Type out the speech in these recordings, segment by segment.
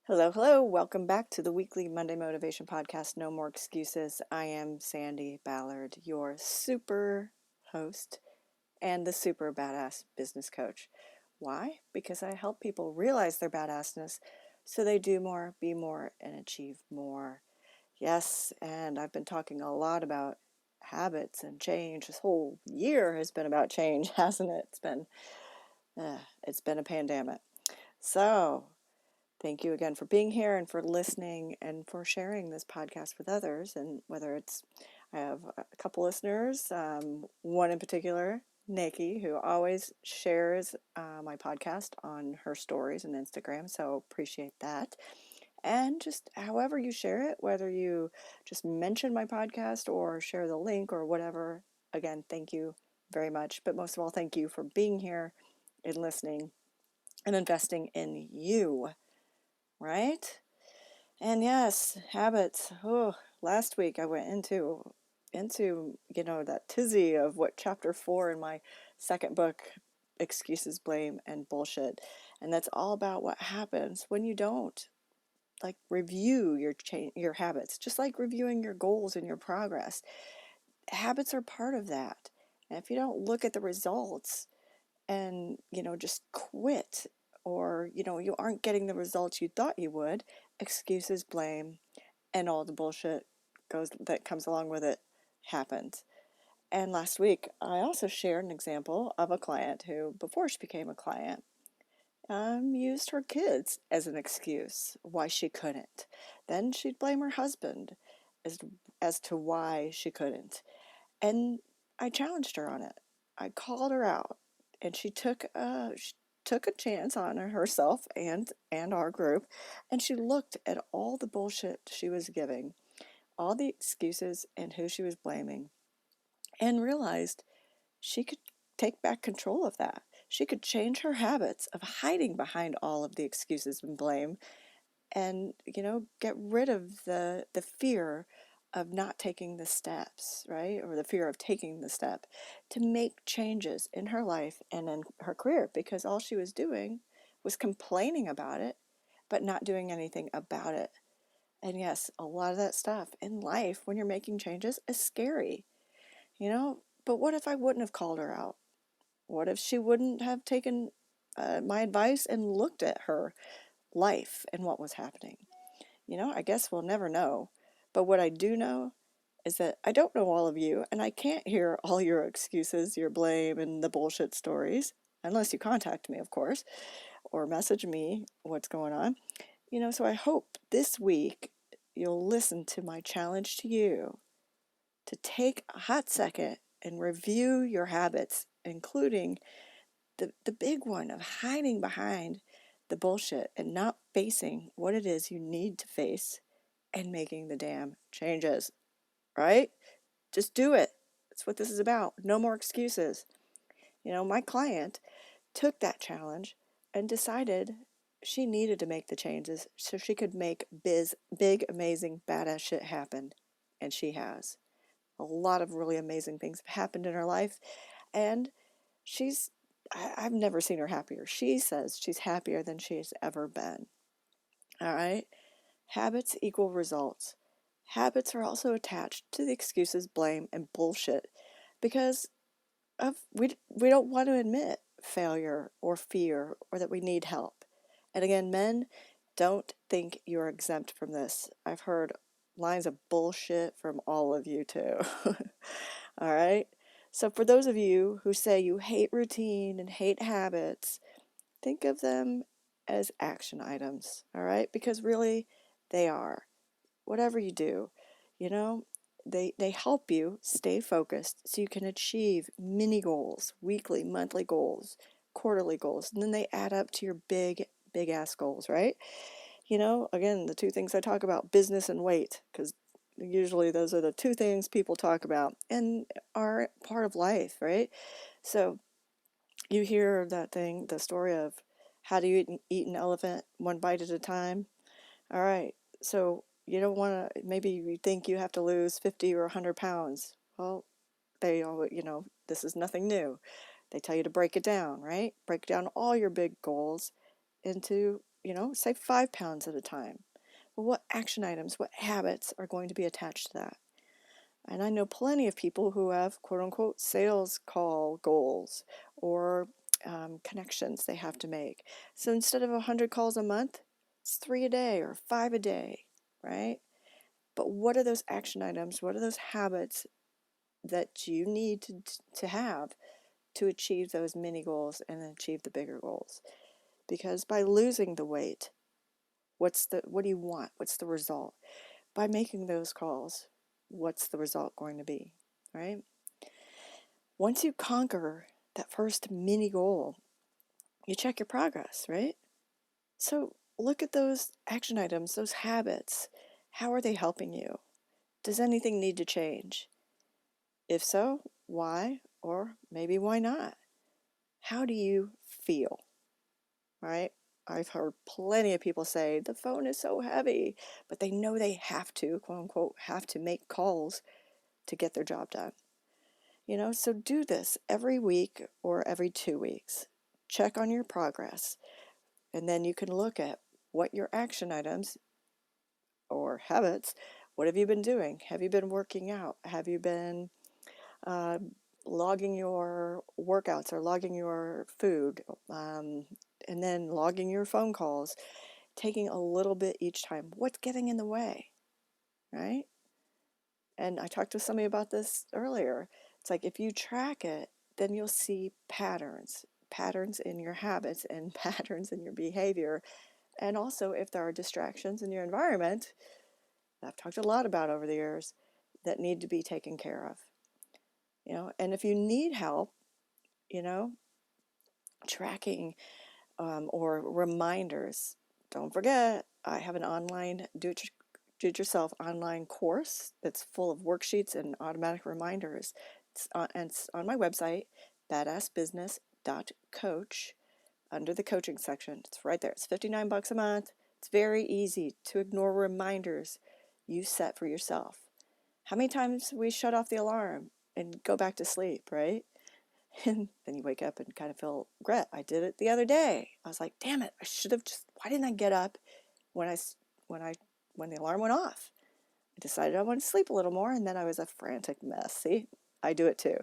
Hello, hello. Welcome back to the weekly Monday Motivation Podcast, No More Excuses. I am Sandi Ballard, your super host and the super badass business coach. Why? Because I help people realize their badassness so they do more, be more, and achieve more. Yes, and I've been talking a lot about habits and change. This whole year has been about change, hasn't it? It's been a pandemic. So, thank you again for being here and for listening and for sharing this podcast with others. And whether it's, I have a couple listeners, one in particular, Nikki, who always shares my podcast on her stories and Instagram. So appreciate that. And just however you share it, whether you just mention my podcast or share the link or whatever, again, thank you very much. But most of all, thank you for being here and listening and investing in you, right? And yes, habits. Oh, last week I went into that tizzy of what chapter 4 in my second book, Excuses, Blame, and Bullshit. And that's all about what happens when you don't review your habits, just like reviewing your goals and your progress. Habits are part of that. And if you don't look at the results and just quit, or you aren't getting the results you thought you would, excuses, blame, and all the bullshit that comes along with it happens. And last week I also shared an example of a client who, before she became a client, used her kids as an excuse why she couldn't. Then she'd blame her husband as as to why she couldn't. And I challenged her on it. I called her out, and she took a chance on herself and our group, and she looked at all the bullshit she was giving, all the excuses and who she was blaming, and realized she could take back control of that. She could change her habits of hiding behind all of the excuses and blame, and get rid of the fear of not taking the steps, right? Or the fear of taking the step to make changes in her life and in her career, because all she was doing was complaining about it but not doing anything about it. And yes, a lot of that stuff in life when you're making changes is scary, but what if I wouldn't have called her out? What if she wouldn't have taken my advice and looked at her life and what was happening? I guess we'll never know. But what I do know is that I don't know all of you, and I can't hear all your excuses, your blame, and the bullshit stories, unless you contact me, of course, or message me what's going on. So I hope this week you'll listen to my challenge to you to take a hot second and review your habits, including the big one of hiding behind the bullshit and not facing what it is you need to face and making the damn changes, right? Just do it. That's what this is about. No more excuses. My client took that challenge and decided she needed to make the changes so she could make big, amazing, badass shit happen. And she has. A lot of really amazing things have happened in her life. And I've never seen her happier. She says she's happier than she's ever been. All right? Habits equal results. Habits are also attached to the excuses, blame, and bullshit because we don't want to admit failure or fear or that we need help. And again, men, don't think you're exempt from this. I've heard lines of bullshit from all of you too. All right? So for those of you who say you hate routine and hate habits, think of them as action items, all right? Because really, they are. Whatever you do, you know, they help you stay focused so you can achieve mini goals, weekly, monthly goals, quarterly goals, and then they add up to your big ass goals, right? Again, the two things I talk about, business and weight, because usually those are the two things people talk about and are part of life, right? So you hear the story of how do you eat an elephant one bite at a time? All right. So you don't want to, maybe you think you have to lose 50 or 100 pounds. Well, this is nothing new. They tell you to break it down, right? Break down all your big goals into say 5 pounds at a time. Well, what action items, what habits are going to be attached to that? And I know plenty of people who have quote unquote sales call goals or connections they have to make. So instead of 100 calls a month, it's 3 a day or 5 a day, right? But what are those action items? What are those habits that you need to have to achieve those mini goals and achieve the bigger goals? Because by losing the weight, what do you want? What's the result? By making those calls, what's the result going to be, right? Once you conquer that first mini goal, you check your progress, right? So look at those action items, those habits. How are they helping you? Does anything need to change? If so, why? Or maybe why not? How do you feel, right? I've heard plenty of people say the phone is so heavy, but they know they have to, quote unquote, have to make calls to get their job done. So do this every week or every 2 weeks. Check on your progress, and then you can look at what your action items or habits, what have you been doing? Have you been working out? Have you been uh, logging your workouts or logging your food, and then logging your phone calls, taking a little bit each time? What's getting in the way, right? And I talked to somebody about this earlier. It's like if you track it, then you'll see patterns in your habits and patterns in your behavior. And also if there are distractions in your environment, that I've talked a lot about over the years, that need to be taken care of. And if you need help, you know, tracking or reminders, don't forget, I have an online do-it-yourself online course that's full of worksheets and automatic reminders. It's on my website, badassbusiness.coach, under the coaching section. It's right there. It's $59 a month. It's very easy to ignore reminders you set for yourself. How many times we shut off the alarm and go back to sleep, right? And then you wake up and kind of feel regret. I did it the other day. I was like, damn it, I should have why didn't I get up when the alarm went off? I decided I wanted to sleep a little more, and then I was a frantic mess. See, I do it too.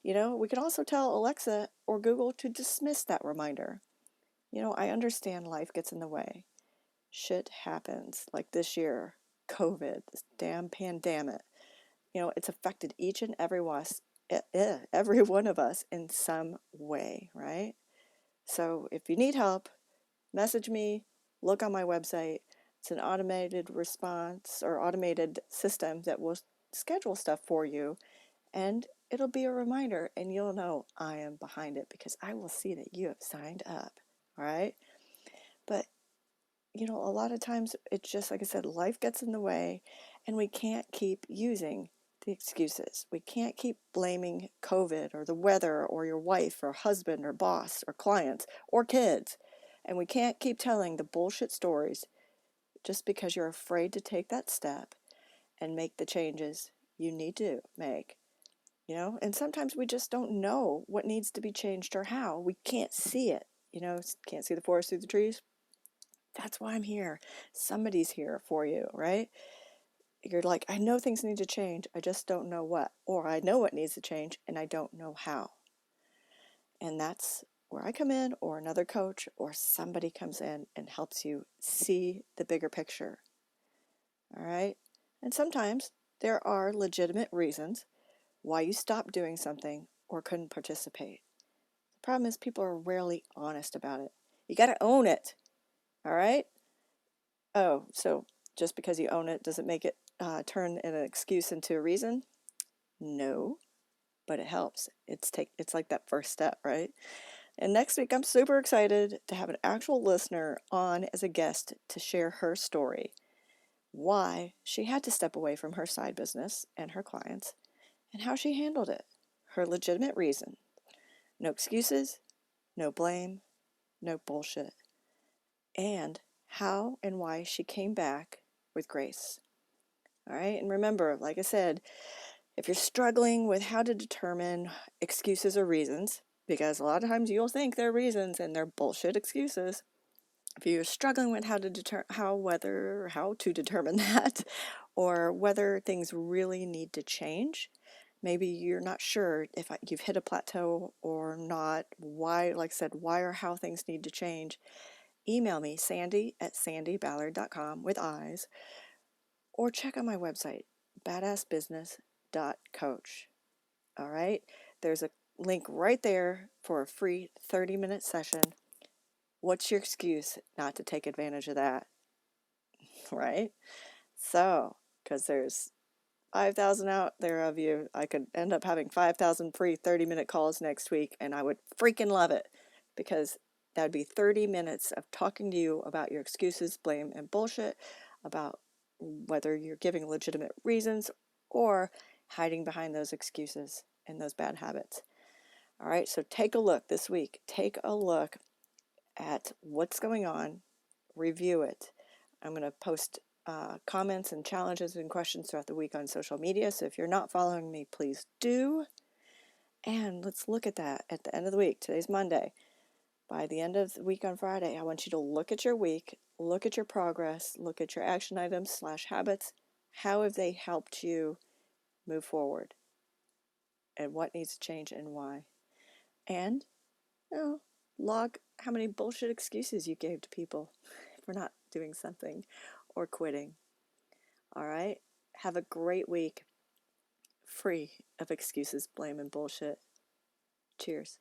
We can also tell Alexa or Google to dismiss that reminder. I understand life gets in the way. Shit happens, like this year, COVID, this damn pandemic. It's affected each and every one of us in some way, right? So if you need help, message me, look on my website. It's an automated response or automated system that will schedule stuff for you, and it'll be a reminder, and you'll know I am behind it because I will see that you have signed up, all right? But a lot of times it's just, like I said, life gets in the way, and we can't keep using the excuses. We can't keep blaming COVID or the weather or your wife or husband or boss or clients or kids. And we can't keep telling the bullshit stories just because you're afraid to take that step and make the changes you need to make. And sometimes we just don't know what needs to be changed or how. We can't see it. Can't see the forest through the trees. That's why I'm here. Somebody's here for you, right? You're like, I know things need to change. I just don't know what. Or I know what needs to change and I don't know how. And that's where I come in, or another coach or somebody comes in and helps you see the bigger picture. All right? And sometimes there are legitimate reasons why you stopped doing something or couldn't participate. The problem is people are rarely honest about it. You got to own it. All right? Oh, so just because you own it doesn't make it turn an excuse into a reason? No, but it helps. It's like that first step, right? And next week, I'm super excited to have an actual listener on as a guest to share her story, why she had to step away from her side business and her clients, and how she handled it. Her legitimate reason. No excuses, no blame, no bullshit. And how and why she came back with grace. All right, and remember, like I said, if you're struggling with how to determine excuses or reasons, because a lot of times you'll think they're reasons and they're bullshit excuses, If you're struggling with how to determine that, or whether things really need to change, maybe you're not sure if you've hit a plateau or not, why, like I said, why or how things need to change, email me, Sandi@sandiballard.com with eyes, or check out my website, badassbusiness.coach. All right? There's a link right there for a free 30-minute session. What's your excuse not to take advantage of that? Right? So, because there's 5,000 out there of you, I could end up having 5,000 free 30-minute calls next week, and I would freaking love it, because that would be 30 minutes of talking to you about your excuses, blame, and bullshit, about whether you're giving legitimate reasons or hiding behind those excuses and those bad habits. All right, so take a look this week. Take a look at what's going on, review it. I'm going to post comments and challenges and questions throughout the week on social media. So if you're not following me, please do. And let's look at that at the end of the week. Today's Monday. By the end of the week on Friday, I want you to look at your week, look at your progress, look at your action items / habits. How have they helped you move forward? And what needs to change and why? And, log how many bullshit excuses you gave to people for not doing something or quitting. All right? Have a great week, free of excuses, blame, and bullshit. Cheers.